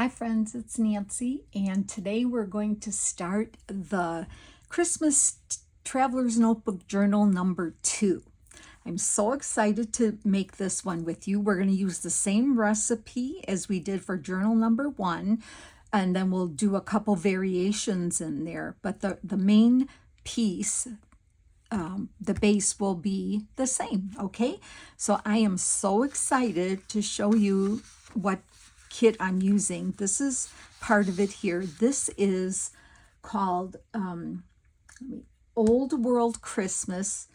Hi friends, it's Nancy, and today we're going to start the Christmas Traveler's Notebook Journal number 2. I'm so excited to make this one with you. We're going to use the same recipe as we did for journal number 1, and then we'll do a couple variations in there, but the main piece, the base will be the same, okay? So I am so excited to show you what kit I'm using. This is part of it here. This is called Old World Christmas.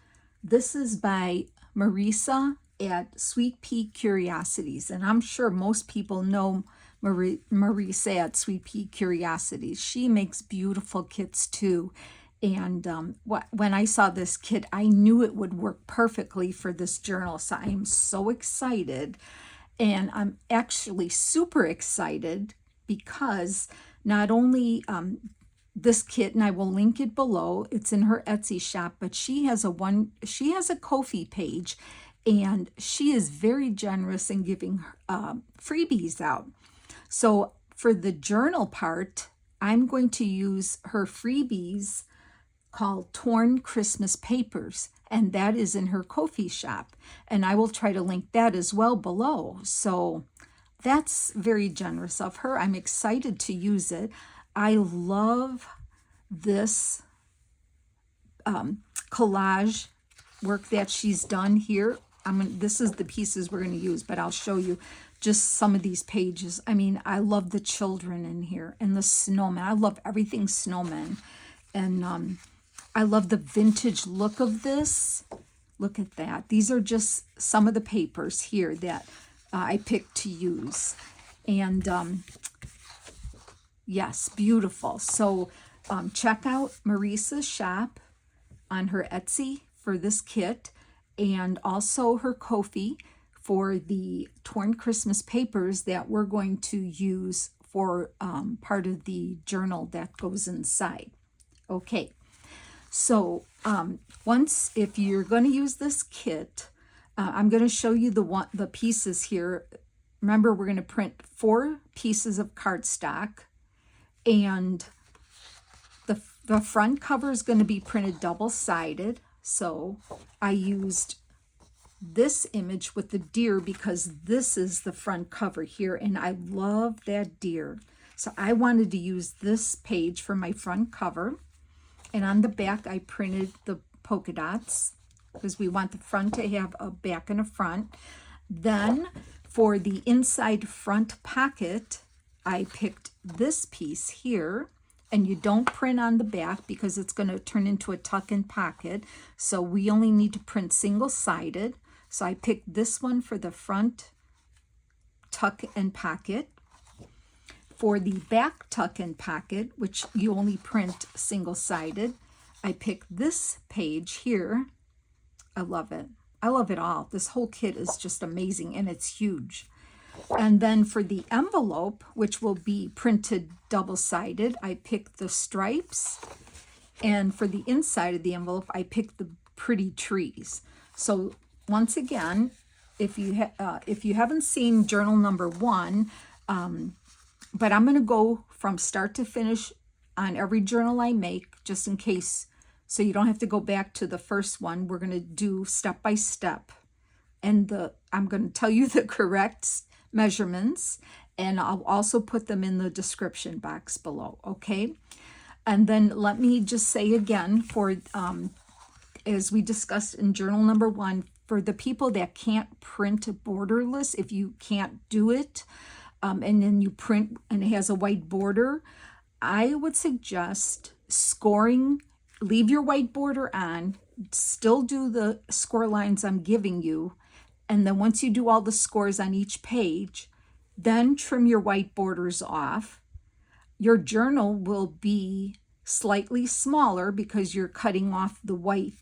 This is by Marisa at Sweet Pea Curiosities, and I'm sure most people know Marisa at Sweet Pea Curiosities. She makes beautiful kits too. And when I saw this kit, I knew it would work perfectly for this journal. So I am so excited. And I'm actually super excited because not only this kit, and I will link it below, it's in her Etsy shop, but she has a Ko-fi page, and she is very generous in giving freebies out. So for the journal part, I'm going to use her freebies called Torn Christmas Papers, and that is in her Ko-fi shop, and I will try to link that as well below. So that's very generous of her. I'm excited to use it. I love this collage work that she's done here. This is the pieces we're going to use, but I'll show you just some of these pages. I mean, I love the children in here and the snowmen. I love everything snowmen, and I love the vintage look of this. Look at that. These are just some of the papers here that I picked to use. And yes, beautiful. So check out Marisa's shop on her Etsy for this kit, and also her Ko-fi for the Torn Christmas Papers that we're going to use for part of the journal that goes inside. Okay. So if you're going to use this kit, I'm going to show you the pieces here. Remember, we're going to print 4 pieces of cardstock, and the front cover is going to be printed double-sided. So I used this image with the deer because this is the front cover here, and I love that deer. So I wanted to use this page for my front cover. And on the back, I printed the polka dots because we want the front to have a back and a front. Then for the inside front pocket, I picked this piece here. And you don't print on the back because it's going to turn into a tuck-in pocket. So we only need to print single-sided. So I picked this one for the front tuck and pocket. For the back tuck and pocket, which you only print single-sided, I picked this page here. I love it. I love it all. This whole kit is just amazing, and it's huge. And then for the envelope, which will be printed double-sided, I picked the stripes. And for the inside of the envelope, I picked the pretty trees. So once again, if you haven't seen journal number 1, but I'm going to go from start to finish on every journal I make, just in case, so you don't have to go back to the first one. We're going to do step by step. And I'm going to tell you the correct measurements, and I'll also put them in the description box below, okay? And then let me just say again, for as we discussed in journal number 1, for the people that can't print borderless, if you can't do it, and then you print and it has a white border, I would suggest scoring, leave your white border on, still do the score lines I'm giving you, and then once you do all the scores on each page, then trim your white borders off. Your journal will be slightly smaller because you're cutting off the white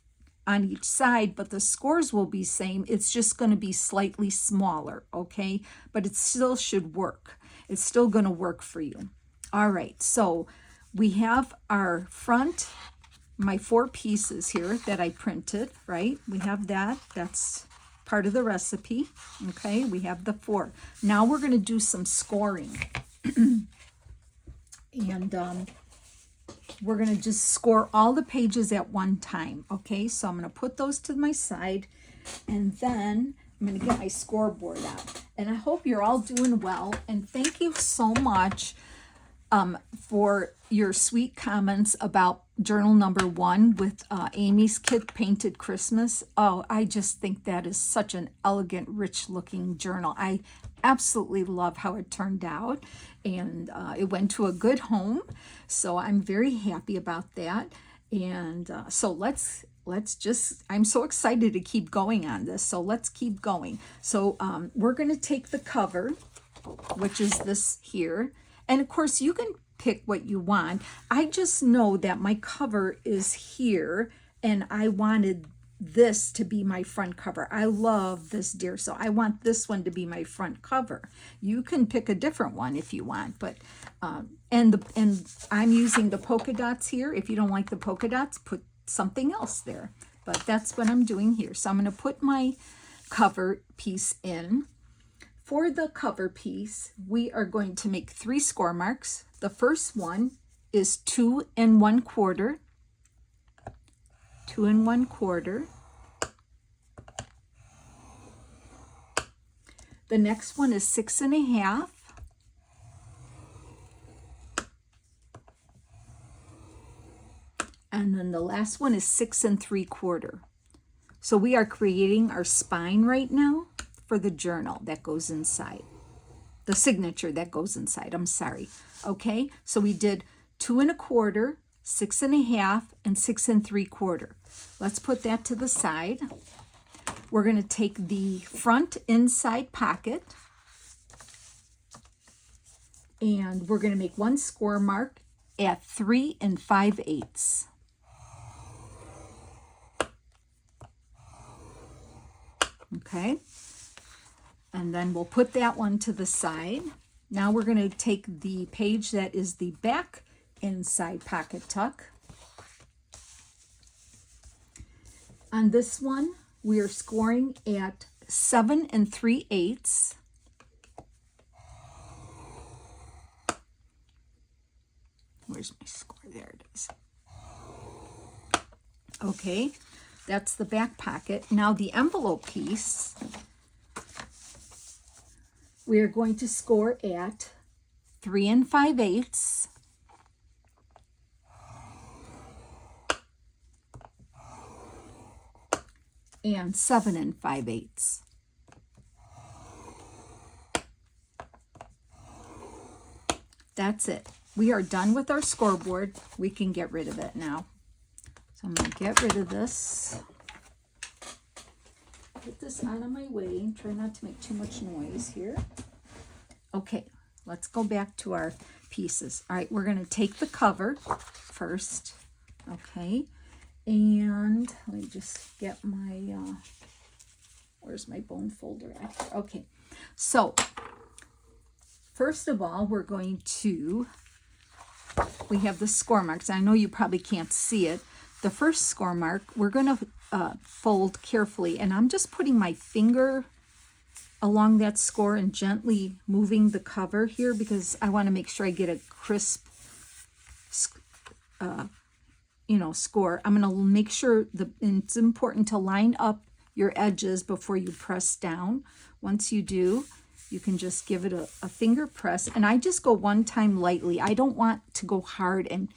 on each side, but the scores will be same. It's just going to be slightly smaller, okay? But it still should work. It's still going to work for you. All right, so we have our front, my 4 pieces here that I printed, right? We have that. That's part of the recipe, okay? We have the 4. Now we're going to do some scoring. And we're going to just score all the pages at one time. Okay, so I'm going to put those to my side, and then I'm going to get my scoreboard out. And I hope you're all doing well. And thank you so much for your sweet comments about journal number 1 with Amy's Kit Painted Christmas. Oh, I just think that is such an elegant, rich looking journal. I absolutely love how it turned out, and it went to a good home. So I'm very happy about that. And so let's just, I'm so excited to keep going on this. So let's keep going. So we're going to take the cover, which is this here. And of course, you can pick what you want. I just know that my cover is here, and I wanted this to be my front cover. I love this deer, so I want this one to be my front cover. You can pick a different one if you want, but and I'm using the polka dots here. If you don't like the polka dots, put something else there. But that's what I'm doing here. So I'm going to put my cover piece in. For the cover piece, we are going to make 3 score marks. The first one is 2 1/4. 2 1/4. The next one is 6 1/2. And then the last one is 6 3/4. So we are creating our spine right now for the journal that goes inside. The signature that goes inside, I'm sorry. Okay, so we did 2 1/4, 6 1/2, and 6 3/4. Let's put that to the side. We're going to take the front inside pocket, and we're going to make 1 score mark at 3 5/8. Okay, and then we'll put that one to the side. Now we're going to take the page that is the back inside pocket tuck. On this one, we are scoring at 7 3/8. Where's my score? There it is. Okay, that's the back pocket. Now the envelope piece, we are going to score at 3 5/8. And 7 5/8. That's it. We are done with our scoreboard. We can get rid of it now. So I'm going to get rid of this. Put this out of my way and try not to make too much noise here. Okay, let's go back to our pieces. All right, we're going to take the cover first. Okay, and let me just get my, where's my bone folder at? Okay, so first of all, we're going to, we have the score marks. I know you probably can't see it. The first score mark, we're going to fold carefully, and I'm just putting my finger along that score and gently moving the cover here because I want to make sure I get a crisp, score. I'm going to make sure it's important to line up your edges before you press down. Once you do, you can just give it a finger press, and I just go one time lightly. I don't want to go hard and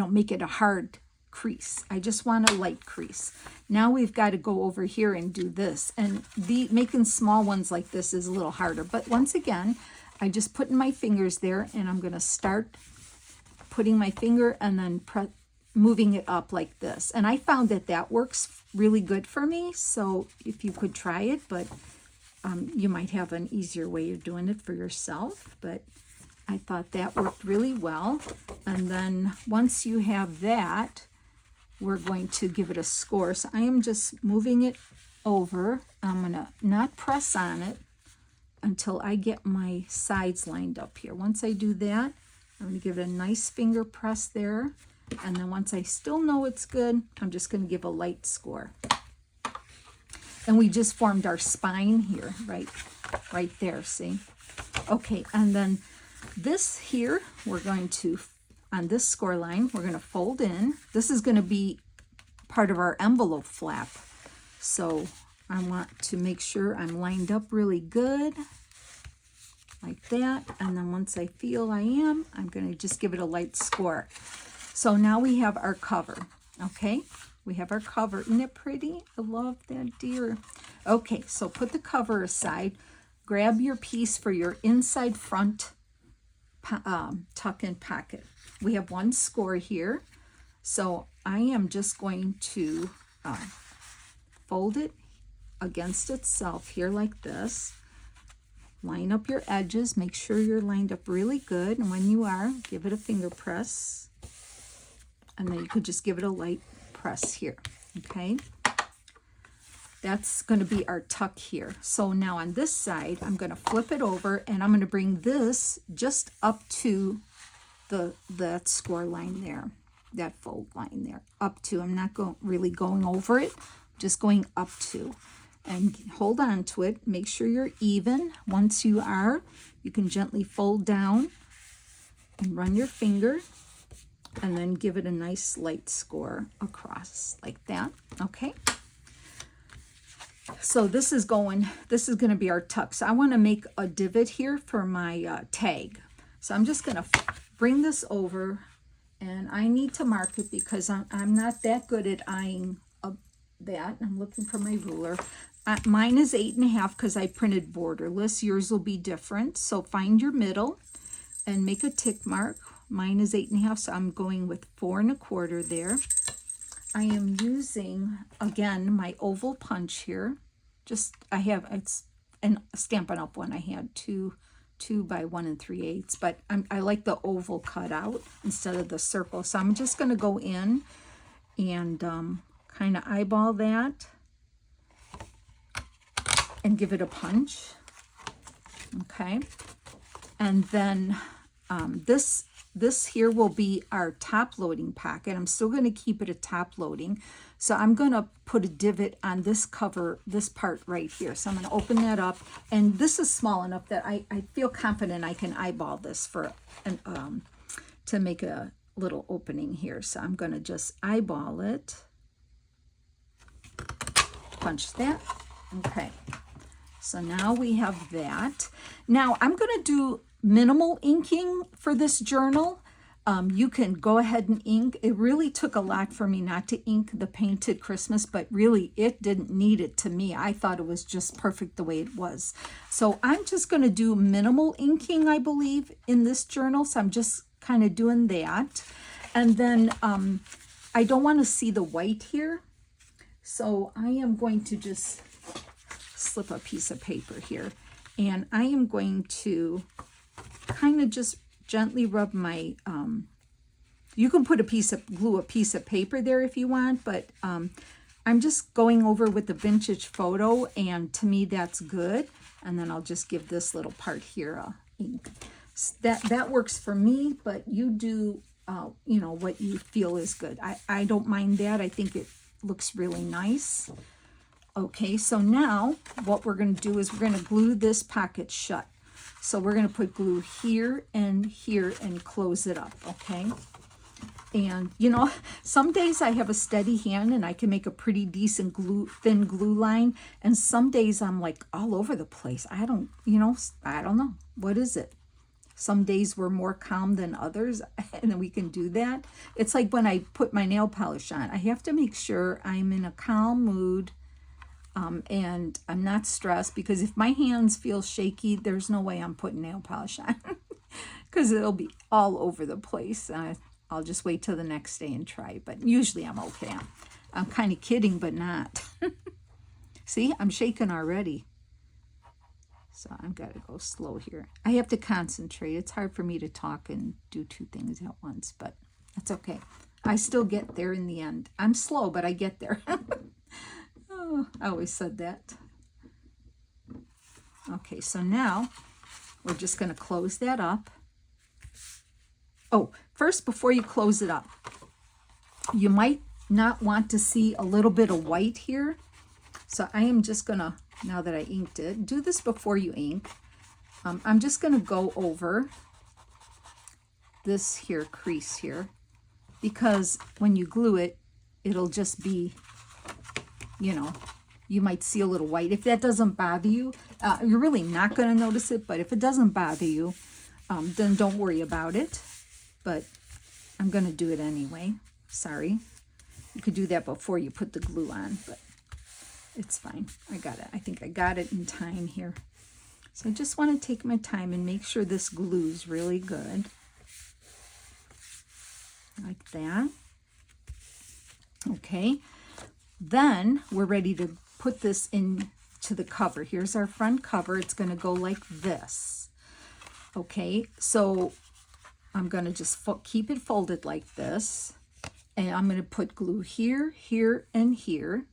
make it a hard crease. I just want a light crease. Now we've got to go over here and do this, and making small ones like this is a little harder, but once again, I just put in my fingers there, and I'm going to start putting my finger and then moving it up like this. And I found that works really good for me, so if you could try it, but you might have an easier way of doing it for yourself, but I thought that worked really well. And then once you have that, we're going to give it a score. So I am just moving it over. I'm going to not press on it until I get my sides lined up here. Once I do that, I'm going to give it a nice finger press there. And then once I still know it's good, I'm just going to give a light score. And we just formed our spine here, right there, see? Okay, and then this here, we're going to, on this score line, we're going to fold in. This is going to be part of our envelope flap. So I want to make sure I'm lined up really good, like that. And then once I feel I am, I'm going to just give it a light score. So now we have our cover, okay? We have our cover. Isn't it pretty? I love that deer. Okay, so put the cover aside. Grab your piece for your inside front tuck-in pocket. We have one score here. So I am just going to fold it against itself here like this. Line up your edges. Make sure you're lined up really good. And when you are, give it a finger press. And then you could just give it a light press here, okay? That's going to be our tuck here. So now on this side, I'm going to flip it over and I'm going to bring this just up to that score line there, that fold line there, up to. I'm not really going over it, just going up to. And hold on to it. Make sure you're even. Once you are, you can gently fold down and run your finger and then give it a nice light score across like that, okay? So this is going to be our tuck. So I want to make a divot here for my tag. So I'm just going to bring this over, and I need to mark it because I'm not that good at eyeing that. I'm looking for my ruler. Mine is 8.5 because I printed borderless. Yours will be different. So find your middle and make a tick mark. Mine is 8.5, so I'm going with 4 1/4 there. I am using, again, my oval punch here. It's a Stampin' Up! One I had, 2 by 1 3/8, but I like the oval cut out instead of the circle. So I'm just going to go in and kind of eyeball that and give it a punch, okay? And then this here will be our top loading pocket. I'm still going to keep it a top loading. So I'm going to put a divot on this cover, this part right here. So I'm going to open that up. And this is small enough that I feel confident I can eyeball this to make a little opening here. So I'm going to just eyeball it. Punch that. Okay. So now we have that. Now I'm going to do minimal inking for this journal. You can go ahead and ink. It really took a lot for me not to ink the Painted Christmas, but really it didn't need it to me. I thought it was just perfect the way it was. So I'm just going to do minimal inking, I believe, in this journal. So I'm just kind of doing that. And then I don't want to see the white here. So I am going to just slip a piece of paper here. And I am going to kind of just gently rub my, you can put glue a piece of paper there if you want, but I'm just going over with the vintage photo, and to me that's good. And then I'll just give this little part here ink. That works for me, but you do, what you feel is good. I don't mind that. I think it looks really nice. Okay, so now what we're going to do is we're going to glue this pocket shut. So we're going to put glue here and close it up, okay? And, some days I have a steady hand and I can make a pretty decent thin glue line. And some days I'm like all over the place. I don't know. What is it? Some days we're more calm than others, and then we can do that. It's like when I put my nail polish on. I have to make sure I'm in a calm mood. And I'm not stressed, because if my hands feel shaky, there's no way I'm putting nail polish on because it'll be all over the place. I'll just wait till the next day and try, but usually I'm okay. I'm kind of kidding, but not. See, I'm shaking already. So I've got to go slow here. I have to concentrate. It's hard for me to talk and do 2 things at once, but that's okay. I still get there in the end. I'm slow, but I get there. I always said that. Okay, so now we're just going to close that up. Oh, first, before you close it up, you might not want to see a little bit of white here. So I am just going to, now that I inked it, do this before you ink. I'm just going to go over this here crease here, because when you glue it, it'll just be, you know, you might see a little white. If that doesn't bother you, you're really not going to notice it, but if it doesn't bother you, then don't worry about it. But I'm going to do it anyway. Sorry. You could do that before you put the glue on, but it's fine. I got it. I think I got it in time here. So I just want to take my time and make sure this glue's really good. Like that. Okay. Then we're ready to put this into the cover. Here's our front cover. It's going to go like this. Okay, so I'm going to just keep it folded like this. And I'm going to put glue here, here, and here.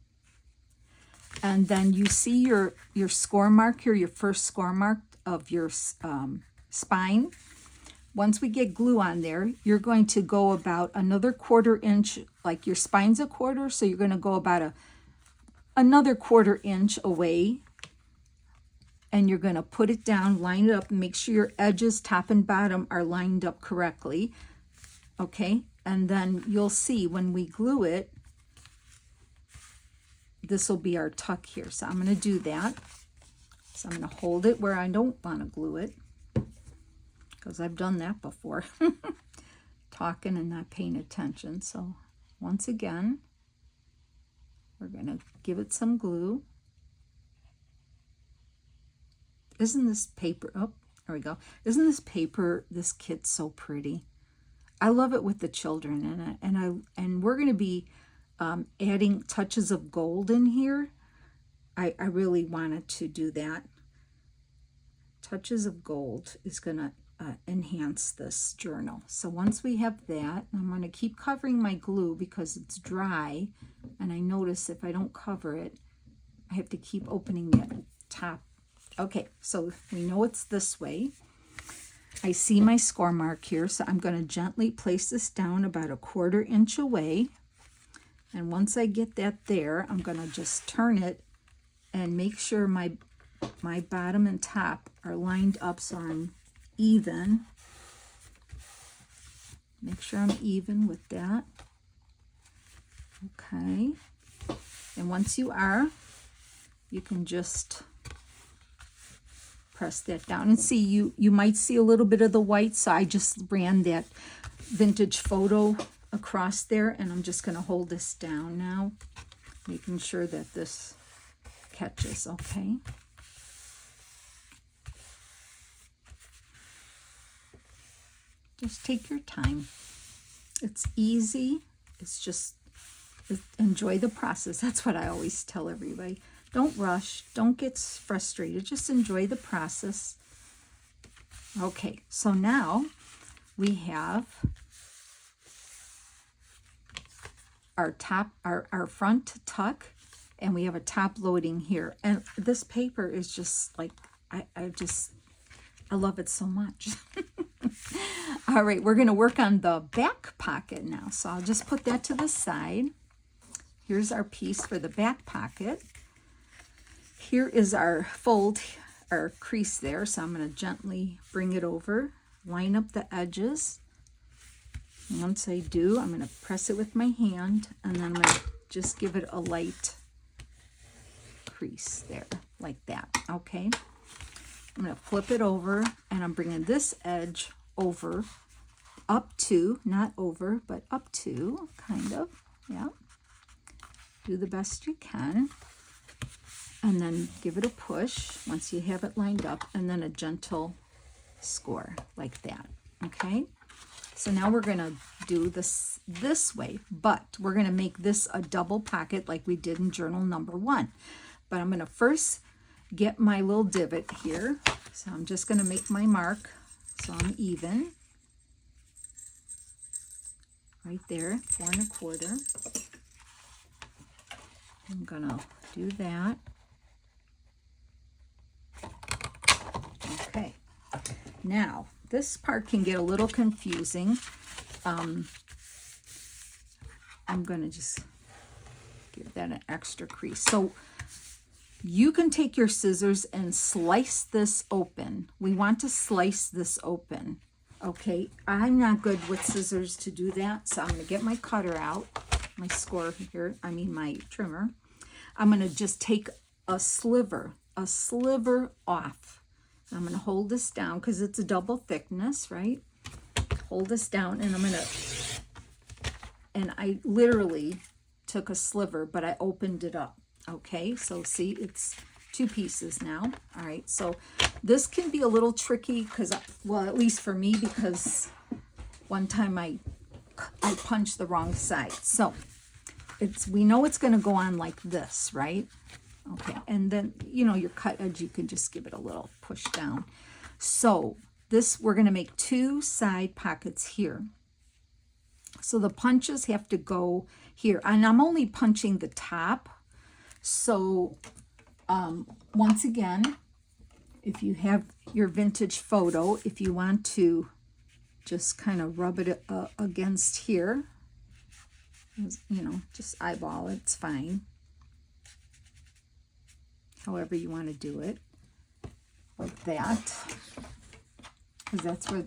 And then you see your score mark here, your first score mark of your spine. Once we get glue on there, you're going to go about another 1/4 inch, like your spine's a 1/4, so you're going to go about another 1/4 inch away, and you're going to put it down, line it up, and make sure your edges, top and bottom, are lined up correctly. Okay, and then you'll see when we glue it, this will be our tuck here. So I'm going to do that. So I'm going to hold it where I don't want to glue it, because I've done that before. Talking and not paying attention. So once again, we're going to give it some glue. Isn't this paper, oh, there we go. Isn't this paper, this kit so pretty? I love it with the children in it. And we're going to be adding touches of gold in here. I really wanted to do that. Touches of gold is going to enhance this journal. So once we have that, I'm going to keep covering my glue because it's dry, and I notice if I don't cover it, I have to keep opening that top. Okay, so we know it's this way. I see my score mark here, so I'm going to gently place this down about a 1/4 inch away. And once I get that there, I'm going to just turn it and make sure my bottom and top are lined up so I'm even. Make sure I'm even with that. Okay. And once you are, you can just press that down and see, you might see a little bit of the white, so I just ran that vintage photo across there, and I'm just going to hold this down now, making sure that this catches. Okay. Just take your time. It's easy. It's just enjoy the process. That's what I always tell everybody. Don't rush. Don't get frustrated. Just enjoy the process. Okay, so now we have our top, our front tuck, and we have a top loading here. And this paper is just like, I love it so much. All right, we're going to work on the back pocket now. So I'll just put that to the side. Here's our piece for the back pocket. Here is our fold, our crease there. So I'm going to gently bring it over, line up the edges. And once I do, I'm going to press it with my hand, and then I'm going to just give it a light crease there, like that. Okay. I'm going to flip it over, and I'm bringing this edge over, up to, not over, but up to, kind of, yeah. Do the best you can, and then give it a push once you have it lined up, and then a gentle score, like that, okay? So now we're going to do this way, but we're going to make this a double pocket like we did in journal number 1. But I'm going to first get my little divot here. So I'm just going to make my mark so I'm even. Right there, 4 1/4. I'm going to do that. Okay. Now, this part can get a little confusing. I'm going to just give that an extra crease. So you can take your scissors and slice this open. We want to slice this open. Okay, I'm not good with scissors to do that, so I'm going to get my cutter out, my score here, my trimmer. I'm going to just take a sliver off. I'm going to hold this down because it's a double thickness, right? Hold this down, and I literally took a sliver, but I opened it up. Okay, so see, it's 2 pieces now. All right, so this can be a little tricky because, well, at least for me, because one time I punched the wrong side. So we know it's going to go on like this, right? Okay, and then, your cut edge, you can just give it a little push down. So we're going to make 2 side pockets here. So the punches have to go here, and I'm only punching the top. So once again, if you have your vintage photo, if you want to just kind of rub it against here, just eyeball it, it's fine. However you want to do it, like that, because that's where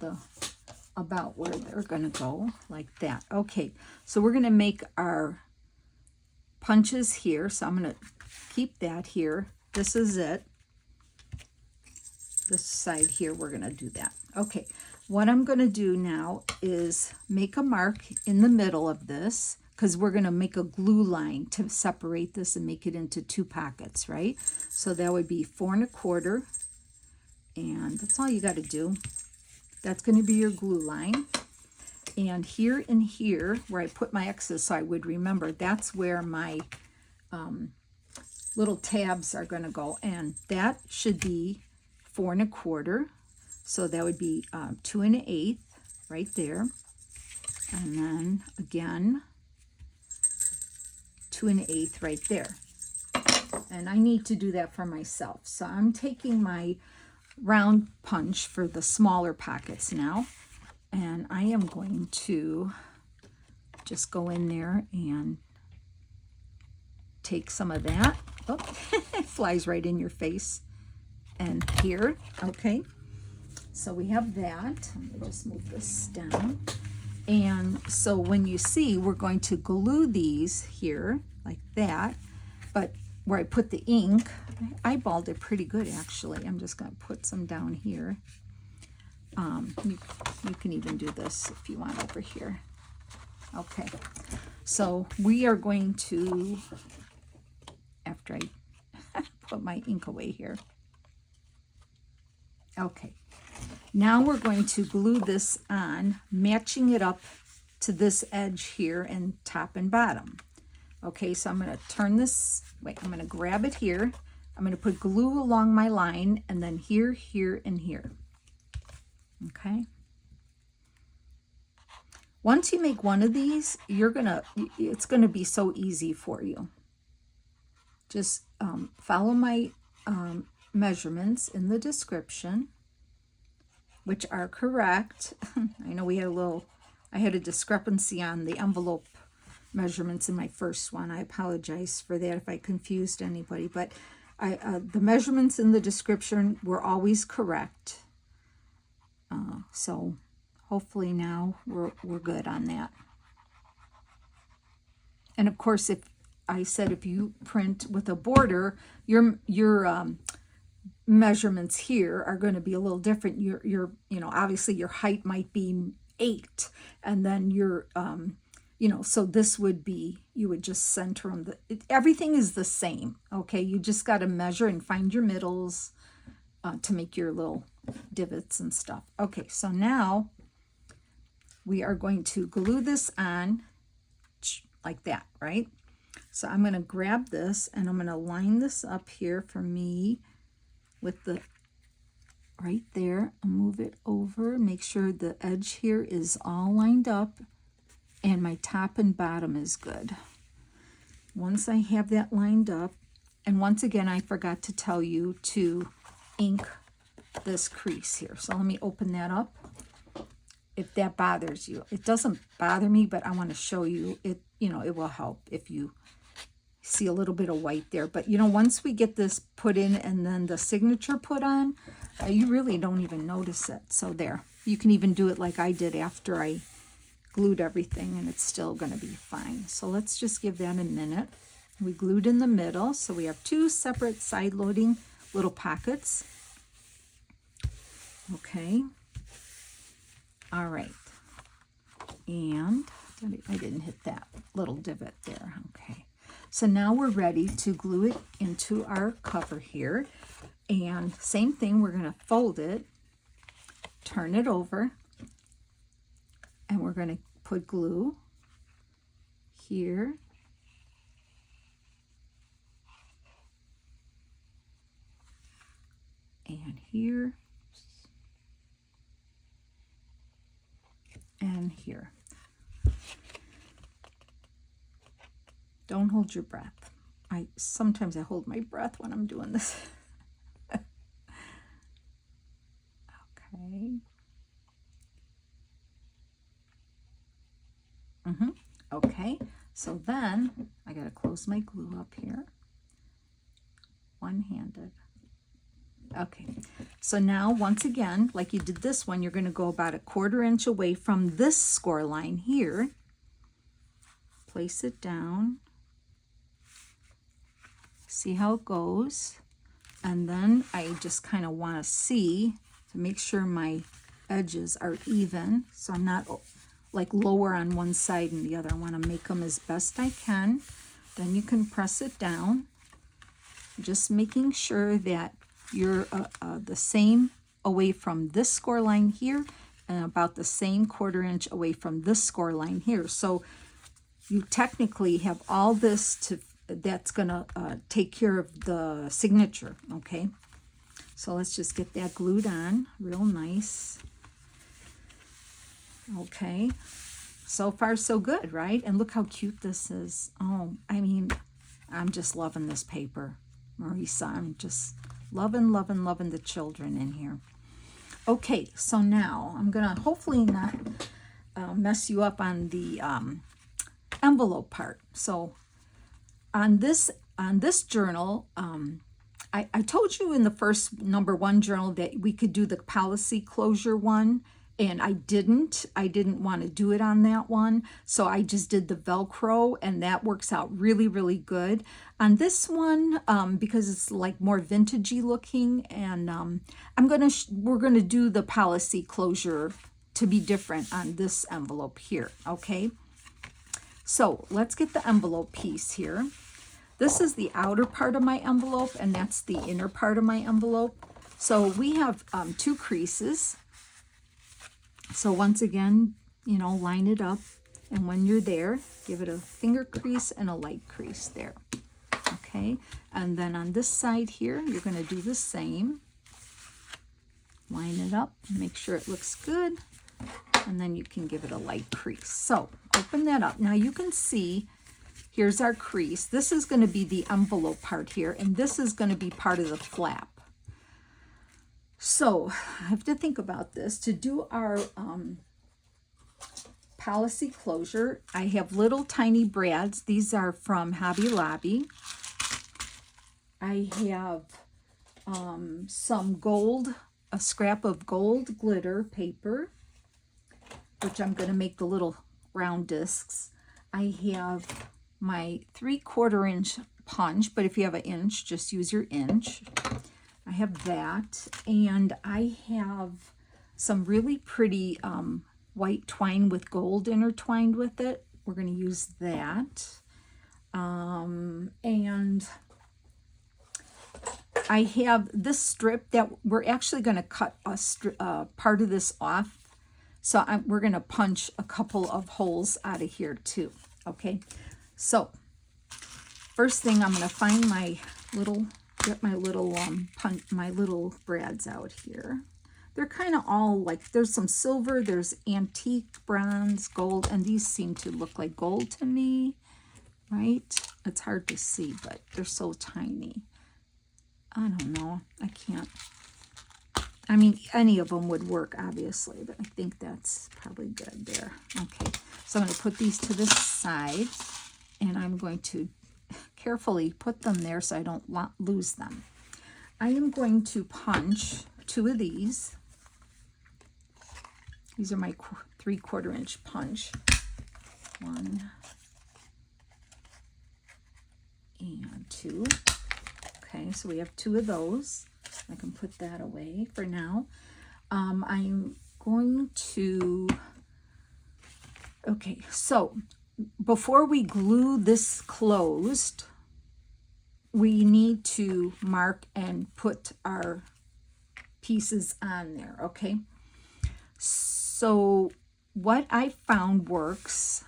about where they're going to go, like that. Okay, so we're going to make our punches here, so I'm going to keep that here. This is it. This side here, we're going to do that. Okay, what I'm going to do now is make a mark in the middle of this, because we're going to make a glue line to separate this and make it into 2 pockets, right? So that would be 4 1/4, and that's all you got to do. That's going to be your glue line. And here and here, where I put my X's so I would remember, that's where my little tabs are going to go. And that should be 4 1/4. So that would be 2 1/8 right there. And then again, 2 1/8 right there. And I need to do that for myself. So I'm taking my round punch for the smaller pockets now, and I am going to just go in there and take some of that. Oh, it flies right in your face. And here, okay, so we have that. Let me just move this down. And so when you see, we're going to glue these here like that, but where I put the ink, I eyeballed it pretty good actually. I'm just going to put some down here. You can even do this if you want over here. Okay, so we are going to, after I put my ink away here. Okay, now we're going to glue this on, matching it up to this edge here and top and bottom. Okay, so I'm going to turn this, I'm going to grab it here. I'm going to put glue along my line, and then here, here, and here. Okay. Once you make one of these, it's going to be so easy for you. Just follow my measurements in the description, which are correct. I know I had a discrepancy on the envelope measurements in my first one. I apologize for that if I confused anybody, but the measurements in the description were always correct. So hopefully now we're good on that. And of course, if you print with a border, your measurements here are going to be a little different. Your obviously your height might be 8, and then your so this would be, you would just center them. Everything is the same. Okay, you just got to measure and find your middles to make your little divots and stuff. Okay, so now we are going to glue this on like that, right? So I'm going to grab this and I'm going to line this up here for me with the right there, and move it over, make sure the edge here is all lined up and my top and bottom is good. Once I have that lined up, and once again, I forgot to tell you to ink this crease here. So let me open that up. If that bothers you, it doesn't bother me, but I want to show you it. It will help if you See a little bit of white there, but you know, once we get this put in and then the signature put on, you really don't even notice it. So there, you can even do it like I did after I glued everything, and it's still going to be fine. So let's just give that a minute. We glued in the middle, so we have 2 separate side loading little pockets. Okay. All right. And I didn't hit that little divot there. Okay. So now we're ready to glue it into our cover here. And same thing, we're going to fold it, turn it over, and we're going to put glue here. And here. And here. Don't hold your breath. Sometimes I hold my breath when I'm doing this. Okay. Okay, so then I gotta close my glue up here, one-handed. Okay, so now once again, like you did this one, you're gonna go about 1/4 inch away from this score line here. Place it down. See how it goes. And then I just kind of want to see to make sure my edges are even, so I'm not like lower on one side and the other. I want to make them as best I can. Then you can press it down, just making sure that you're the same away from this score line here and about the same 1/4 inch away from this score line here. So you technically have all this that's gonna take care of the signature. Okay, so let's just get that glued on real nice. Okay, so far so good, right? And look how cute this is. Oh, I mean, I'm just loving this paper, Marisa. I'm just loving the children in here. Okay, so now I'm gonna hopefully not mess you up on the envelope part. So on this journal, I told you in the first #1 journal that we could do the policy closure one, and I didn't want to do it on that one, so I just did the Velcro, and that works out really good. On this one, because it's like more vintagey looking, and we're gonna do the policy closure to be different on this envelope here. Okay, so let's get the envelope piece here. This is the outer part of my envelope, and that's the inner part of my envelope. So we have 2 creases. So once again, you know, line it up, and when you're there, give it a finger crease and a light crease there. Okay, and then on this side here, you're going to do the same. Line it up, make sure it looks good, and then you can give it a light crease. So open that up. Now you can see, here's our crease. This is going to be the envelope part here, and this is going to be part of the flap. So I have to think about this. To do our policy closure, I have little tiny brads. These are from Hobby Lobby. I have some gold, a scrap of gold glitter paper, which I'm going to make the little round discs. I have my 3/4 inch punch, but if you have an inch, just use your inch. I have that, and I have some really pretty white twine with gold intertwined with it. We're going to use that. And I have this strip that we're actually going to cut part of this off. So we're going to punch a couple of holes out of here too. Okay, so first thing, I'm going to find my little, get my little my little brads out here. They're kind of all like, there's some silver, there's antique, bronze, gold, and these seem to look like gold to me, right? It's hard to see, but they're so tiny. I don't know, I can't. I mean, any of them would work, obviously, but I think that's probably good there. Okay, so I'm going to put these to the side, and I'm going to carefully put them there so I don't lose them. I am going to punch 2 of these. These are my 3/4 inch punch. 1 and 2. Okay, so we have 2 of those. I can put that away for now. I'm going to, okay, so before we glue this closed, we need to mark and put our pieces on there, okay? So what I found works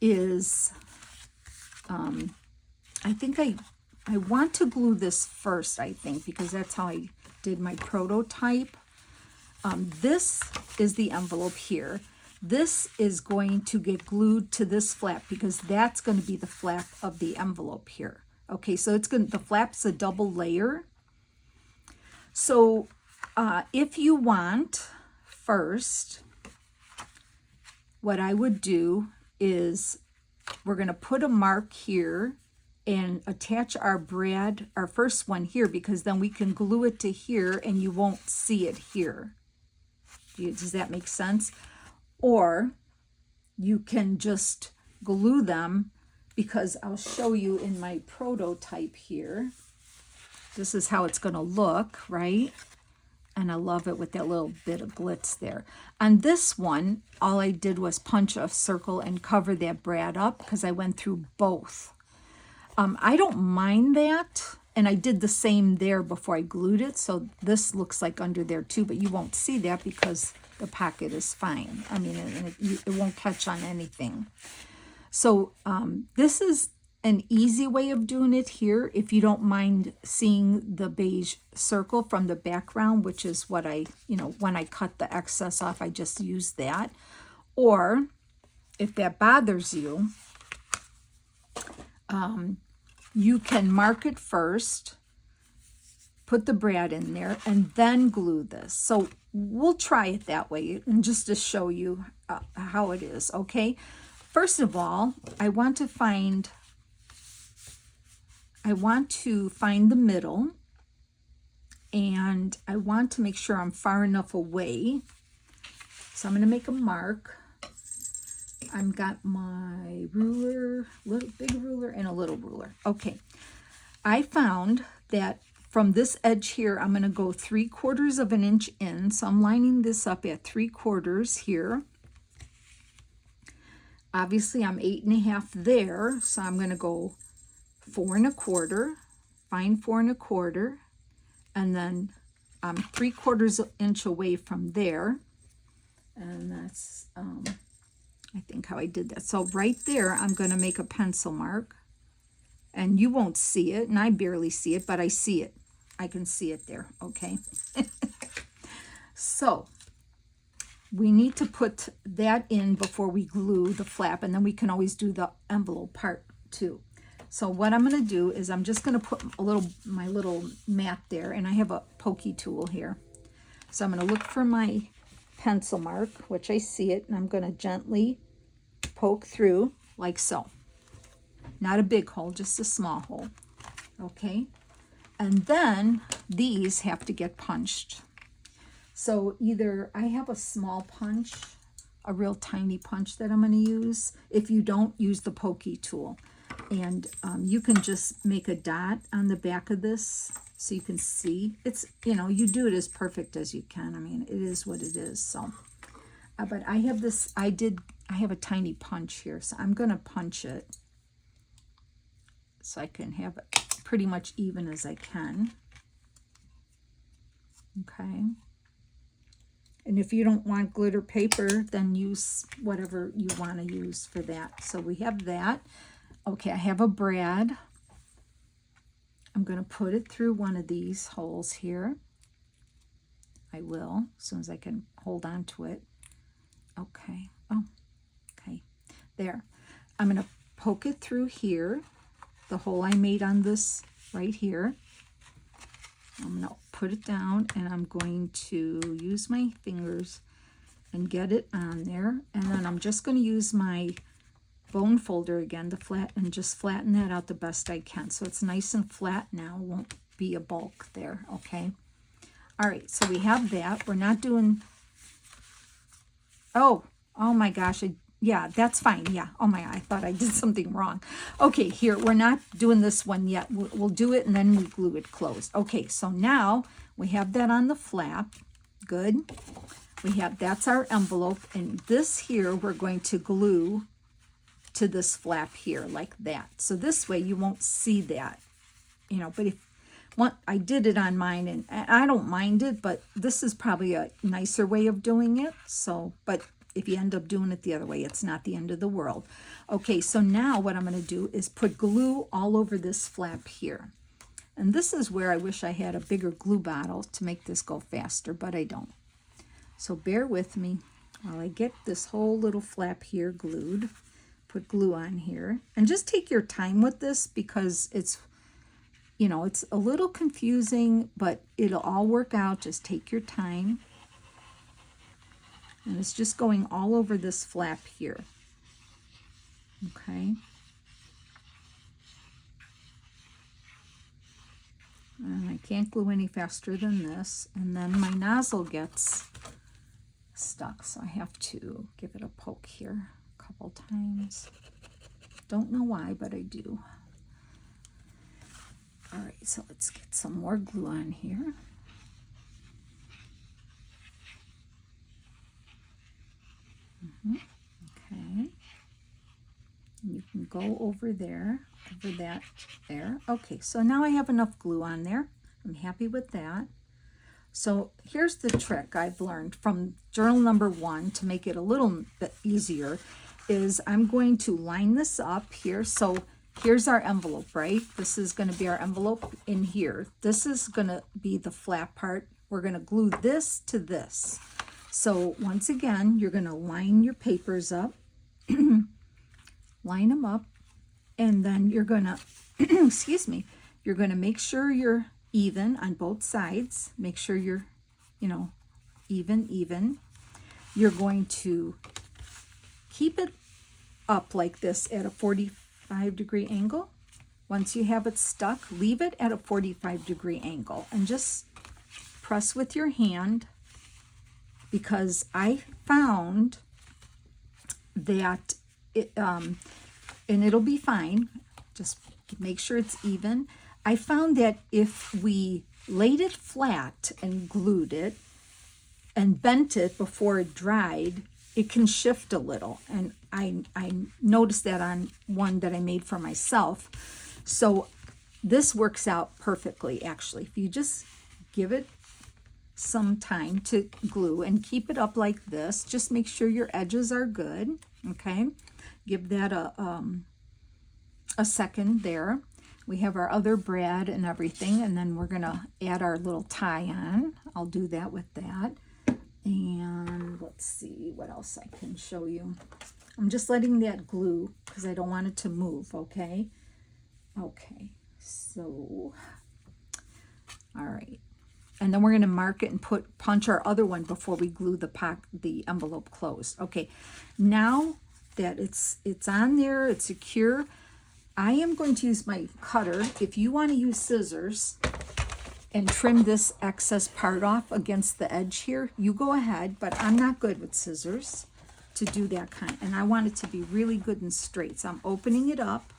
is, I think I want to glue this first, I think, because that's how I did my prototype. This is the envelope here. This is going to get glued to this flap because that's going to be the flap of the envelope here. Okay, so it's going to, the flap's a double layer. So if you want, first, what I would do is we're going to put a mark here and attach our brad, our first one here, because then we can glue it to here and you won't see it here. Does that make sense? Or you can just glue them, because I'll show you in my prototype here. This is how it's going to look, right? And I love it with that little bit of glitz there. On this one, all I did was punch a circle and cover that brad up because I went through both. I don't mind that, and I did the same there before I glued it, so this looks like under there too, but you won't see that because the pocket is fine. I mean, it won't catch on anything. So this is an easy way of doing it here if you don't mind seeing the beige circle from the background, which is what I, when I cut the excess off, I just used that. Or if that bothers you, you can mark it first, put the brad in there, and then glue this. So we'll try it that way, and just to show you how it is, okay? First of all, I want to find the middle, and I want to make sure I'm far enough away. So I'm going to make a mark. I've got my ruler, big ruler and a little ruler. Okay, I found that from this edge here, I'm going to go 3/4 of an inch in. So I'm lining this up at 3/4 here. Obviously, I'm 8 1/2 there, so I'm going to go 4 1/4, find 4 1/4, and then I'm 3/4 inch away from there, and that's I think how I did that. So right there, I'm going to make a pencil mark, and you won't see it, and I barely see it, but I see it. I can see it there, okay? So we need to put that in before we glue the flap, and then we can always do the envelope part too. So what I'm going to do is I'm just going to put my little mat there, and I have a pokey tool here. So I'm going to look for my pencil mark, which I see it, and I'm going to gently poke through like so. Not a big hole, just a small hole. Okay? And then these have to get punched. So either I have a small punch, a real tiny punch that I'm going to use. If you don't, use the pokey tool. And you can just make a dot on the back of this so you can see. It's, you do it as perfect as you can. I mean, it is what it is. So, but I have this, I have a tiny punch here, so I'm going to punch it so I can have it pretty much even as I can. Okay. And if you don't want glitter paper, then use whatever you want to use for that. So we have that. Okay, I have a brad. I'm going to put it through one of these holes here. I will, as soon as I can hold on to it. Okay. Oh, okay. There. I'm going to poke it through here, the hole I made on this right here. I'm going to put it down, and I'm going to use my fingers and get it on there. And then I'm just going to use my bone folder again to just flatten that out the best I can. So it's nice and flat now. It won't be a bulk there, okay? All right, so we have that. We're not doing, oh my gosh, yeah, that's fine. Yeah, oh my, I thought I did something wrong. Okay, here, we're not doing this one yet. We'll do it and then we glue it closed. Okay, so now we have that on the flap. Good. That's our envelope, and this here we're going to glue to this flap here like that. So this way you won't see that, you know, but I did it on mine and I don't mind it, but this is probably a nicer way of doing it. So, but if you end up doing it the other way, it's not the end of the world. Okay, so now what I'm going to do is put glue all over this flap here. And this is where I wish I had a bigger glue bottle to make this go faster, but I don't. So bear with me while I get this whole little flap here glued. Put glue on here. And just take your time with this because it's, you know, it's a little confusing, but it'll all work out. Just take your time. And it's just going all over this flap here. Okay. And I can't glue any faster than this. And then my nozzle gets stuck, so I have to give it a poke here a couple times. Don't know why, but I do. All right, so let's get some more glue on here. Okay. And you can go over there, over that there. Okay, so now I have enough glue on there. I'm happy with that. So here's the trick I've learned from journal number 1 to make it a little bit easier is I'm going to line this up here. So here's our envelope, right? This is going to be our envelope in here. This is going to be the flap part. We're going to glue this to this. So once again, you're going to line your papers up, line them up, and then you're going to, excuse me, you're going to make sure you're even on both sides. Make sure you're, you know, even. You're going to keep it up like this at a 45-degree angle. Once you have it stuck, leave it at a 45-degree angle and just press with your hand, because I found that it, and it'll be fine, just make sure it's even. I found that if we laid it flat and glued it and bent it before it dried, it can shift a little. And I noticed that on one that I made for myself. So this works out perfectly, actually. If you just give it some time to glue and keep it up like this, just make sure your edges are good, okay? Give that a second there. We have our other brad and everything, and then we're gonna add our little tie on. I'll do that with that. And let's see what else I can show you. I'm just letting that glue because I don't want it to move, okay? Okay, so, all right. And then we're gonna mark it and punch our other one before we glue the envelope closed. Okay, now that it's on there, it's secure, I am going to use my cutter. If you want to use scissors and trim this excess part off against the edge here, you go ahead, but I'm not good with scissors to do that kind. And I want it to be really good and straight. So I'm opening it up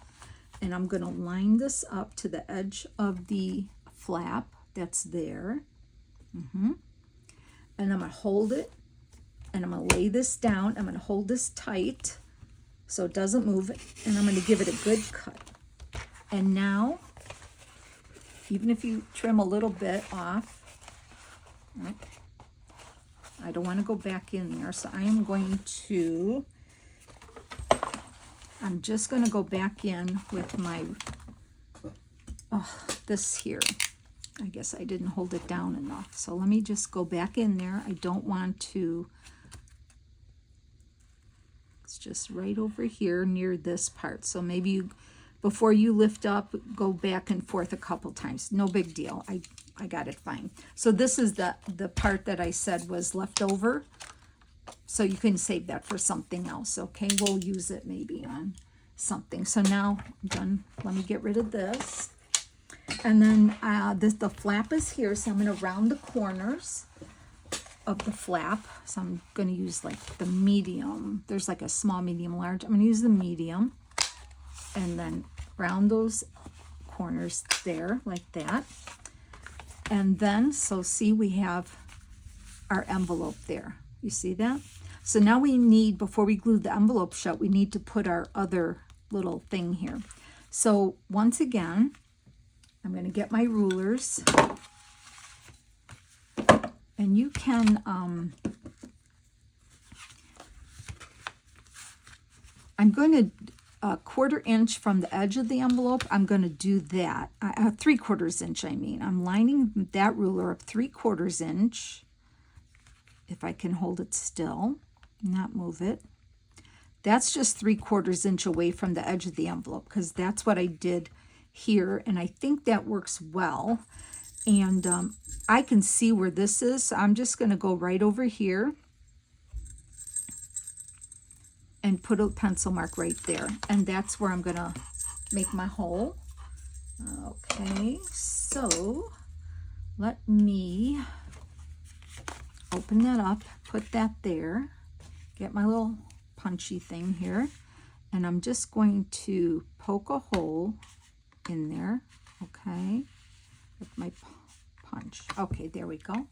and I'm going to line this up to the edge of the flap that's there. And I'm going to hold it and I'm going to lay this down. I'm going to hold this tight so it doesn't move, and I'm going to give it a good cut. And now, even if you trim a little bit off, I don't want to go back in there, so I am going to, I'm just going to go back in with my, this here. I guess I didn't hold it down enough, so let me just go back in there. I don't want to, it's just right over here near this part. So maybe you, before you lift up, go back and forth a couple times. No big deal. I got it fine. So this is the part that I said was left over. So you can save that for something else, okay? We'll use it maybe on something. So now I'm done. Let me get rid of this. And then the flap is here, so I'm going to round the corners of the flap. So I'm going to use like the medium. There's like a small, medium, large. I'm going to use the medium and then round those corners there like that. And then, so see, we have our envelope there. You see that? So now we need, before we glue the envelope shut, we need to put our other little thing here. So once again, I'm going to get my rulers, and you can, I'm going to, 1/4 inch from the edge of the envelope, I'm going to do that. 3/4 inch, I mean. I'm lining that ruler up 3/4 inch, if I can hold it still, not move it. That's just 3/4 inch away from the edge of the envelope, because that's what I did here, and I think that works well. And I can see where this is, so I'm just going to go right over here and put a pencil mark right there, and that's where I'm going to make my hole. Okay, so let me open that up, put that there, get my little punchy thing here, and I'm just going to poke a hole in there, okay, with my punch. Okay, there we go.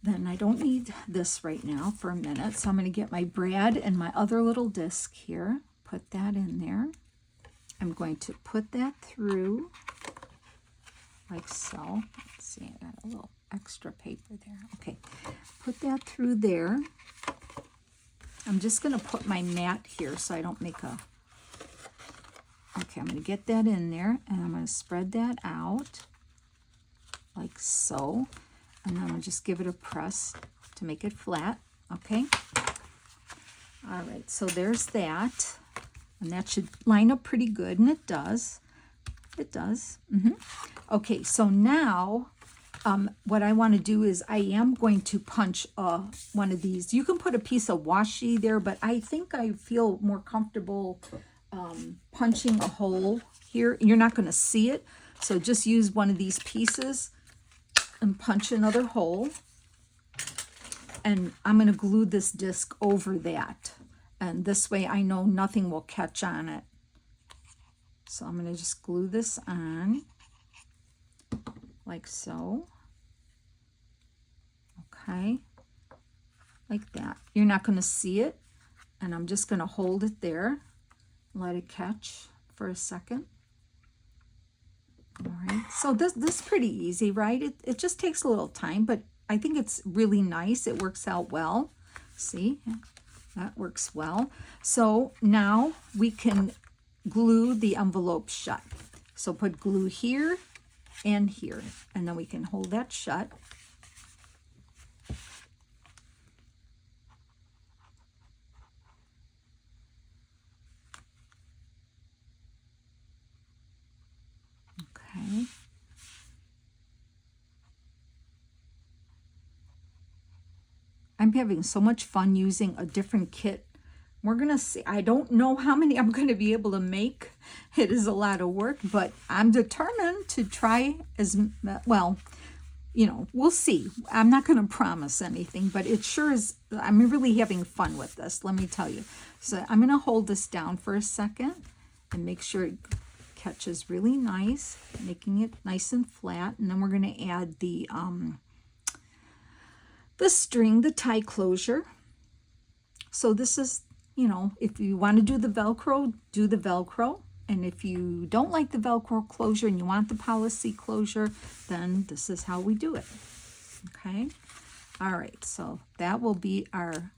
Then I don't need this right now for a minute, so I'm going to get my brad and my other little disc here, put that in there. I'm going to put that through like so. Let's see, I got a little extra paper there. Okay, put that through there. I'm just going to put my mat here so I don't make a... Okay, I'm going to get that in there, and I'm going to spread that out like so. And then I'm going to just give it a press to make it flat. Okay. All right, so there's that. And that should line up pretty good, and it does. It does. Okay, so now what I want to do is I am going to punch one of these. You can put a piece of washi there, but I think I feel more comfortable punching a hole here. You're not going to see it, so just use one of these pieces and punch another hole. And I'm going to glue this disc over that, and this way I know nothing will catch on it. So I'm going to just glue this on like so. Okay, like that. You're not going to see it, and I'm just going to hold it there, let it catch for a second. All right, so this is pretty easy, right? It just takes a little time, but I think it's really nice. It works out well. See, that works well. So now we can glue the envelope shut. So put glue here and here, and then we can hold that shut. Okay. I'm having so much fun using a different kit. We're going to see. I don't know how many I'm going to be able to make. It is a lot of work, but I'm determined to try as well. You know, we'll see. I'm not going to promise anything, but it sure is. I'm really having fun with this, let me tell you. So I'm going to hold this down for a second and make sure it catches really nice, making it nice and flat. And then we're going to add the string, the tie closure. So this is, you know, if you want to do the Velcro, do the Velcro. And if you don't like the Velcro closure and you want the policy closure, then this is how we do it. Okay. All right. So that will be our,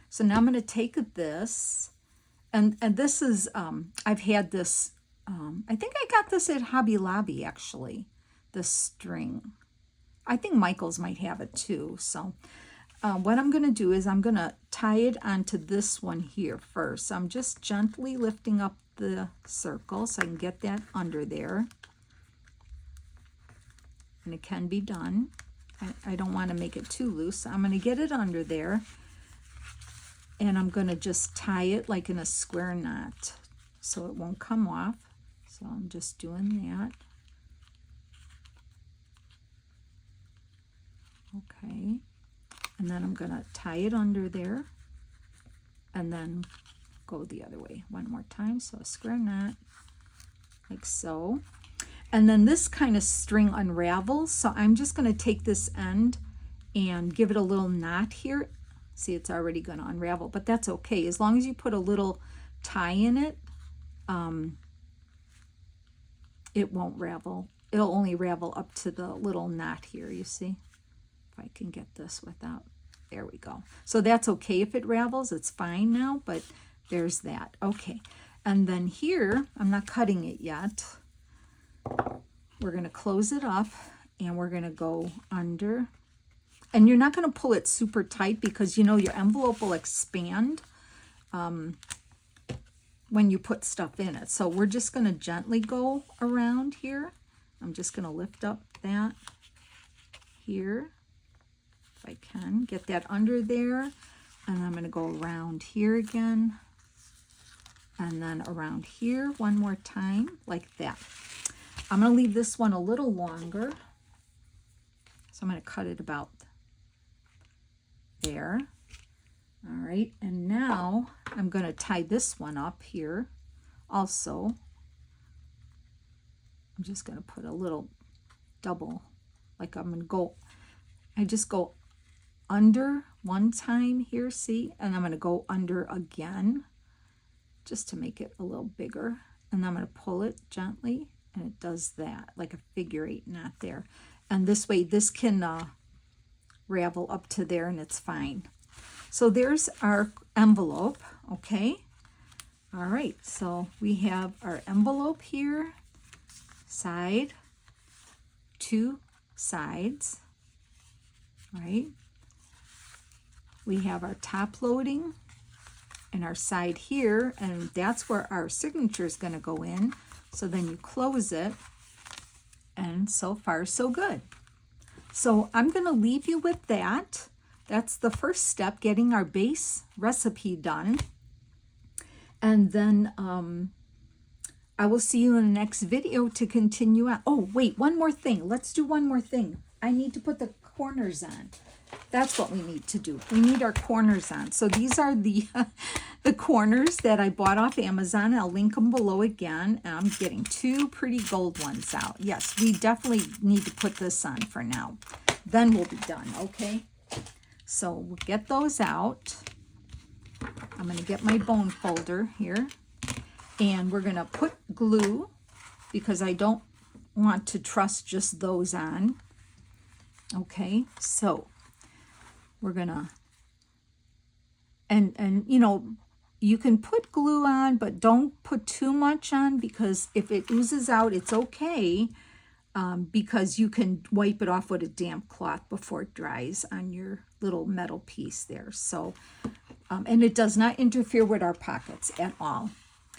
so now I'm going to take this, and this is, I've had this, I think I got this at Hobby Lobby, actually, the string. I think Michael's might have it too. So what I'm going to do is I'm going to tie it onto this one here first. So I'm just gently lifting up the circle so I can get that under there. And it can be done. I don't want to make it too loose. So I'm going to get it under there. and I'm going to just tie it like in a square knot so it won't come off. So I'm just doing that. Okay, and then I'm going to tie it under there and then go the other way one more time. So a square knot like so. And then this kind of string unravels, so I'm just going to take this end and give it a little knot here. See, it's already going to unravel, but that's okay. As long as you put a little tie in it, it won't ravel. It'll only ravel up to the little knot here, you see? If I can get this without, there we go. So that's okay if it ravels, it's fine now, but there's that. Okay, and then here, I'm not cutting it yet. We're going to close it up and we're going to go under. And you're not going to pull it super tight because you know your envelope will expand when you put stuff in it. So we're just going to gently go around here. I'm just going to lift up that here, if I can. Get that under there. And I'm going to go around here again. And then around here one more time, like that. I'm going to leave this one a little longer. So I'm going to cut it about there. All right, and now I'm going to tie this one up here also. I'm just going to put a little double, like I'm going to go, I just go under one time here, see, and I'm going to go under again just to make it a little bigger, and I'm going to pull it gently, and it does that like a figure 8 knot there. And this way this can ravel up to there and it's fine. So there's our envelope. Okay, all right, so we have our envelope here, side, 2 sides, right? We have our top loading and our side here, and that's where our signature is going to go in. So then you close it, and so far so good. So I'm going to leave you with that. That's the first step, getting our base recipe done. And then I will see you in the next video to continue on. Oh, wait, one more thing. Let's do one more thing. I need to put the corners on. That's what we need to do. We need our corners on. So these are the the corners that I bought off Amazon. I'll link them below again. And I'm getting 2 pretty gold ones out. Yes, we definitely need to put this on for now. Then we'll be done, okay? So we'll get those out. I'm going to get my bone folder here. And we're going to put glue because I don't want to trust just those on. Okay, so we're gonna, and you know, you can put glue on, but don't put too much on because if it oozes out, it's okay, because you can wipe it off with a damp cloth before it dries on your little metal piece there. So, and it does not interfere with our pockets at all.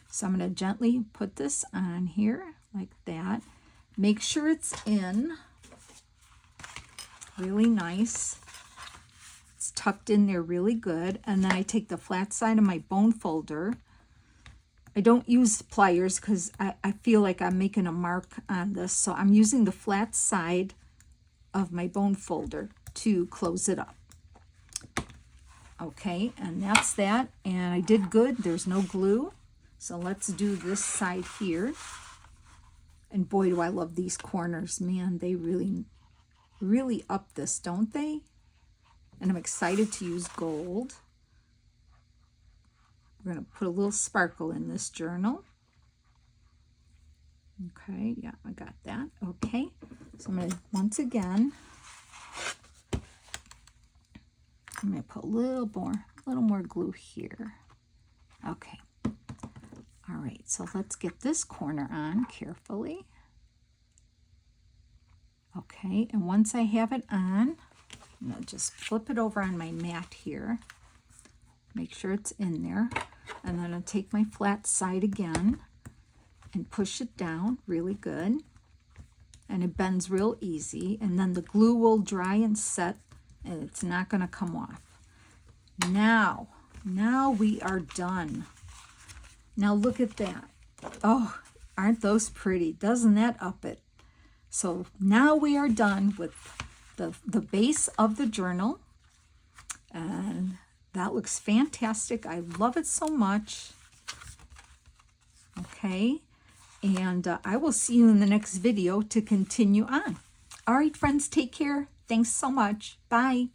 So I'm going to gently put this on here like that. Make sure it's in really nice. It's tucked in there really good. And then I take the flat side of my bone folder. I don't use pliers because I feel like I'm making a mark on this. So I'm using the flat side of my bone folder to close it up. Okay, and that's that. And I did good. There's no glue. So let's do this side here. And boy, do I love these corners. Man, they really up this, don't they? And I'm excited to use gold. We're going to put a little sparkle in this journal. Okay, yeah, I got that. Okay, so I'm going to, once again, I'm going to put a little more glue here. Okay. All right, so let's get this corner on carefully. Okay, and once I have it on, I'm going to just flip it over on my mat here. Make sure it's in there. And then I'll take my flat side again and push it down really good. And it bends real easy. And then the glue will dry and set, and it's not going to come off. Now, Now we are done. Now look at that. Oh, aren't those pretty? Doesn't that up it? So now we are done with the base of the journal. And that looks fantastic. I love it so much. Okay. And I will see you in the next video to continue on. All right, friends, take care. Thanks so much. Bye.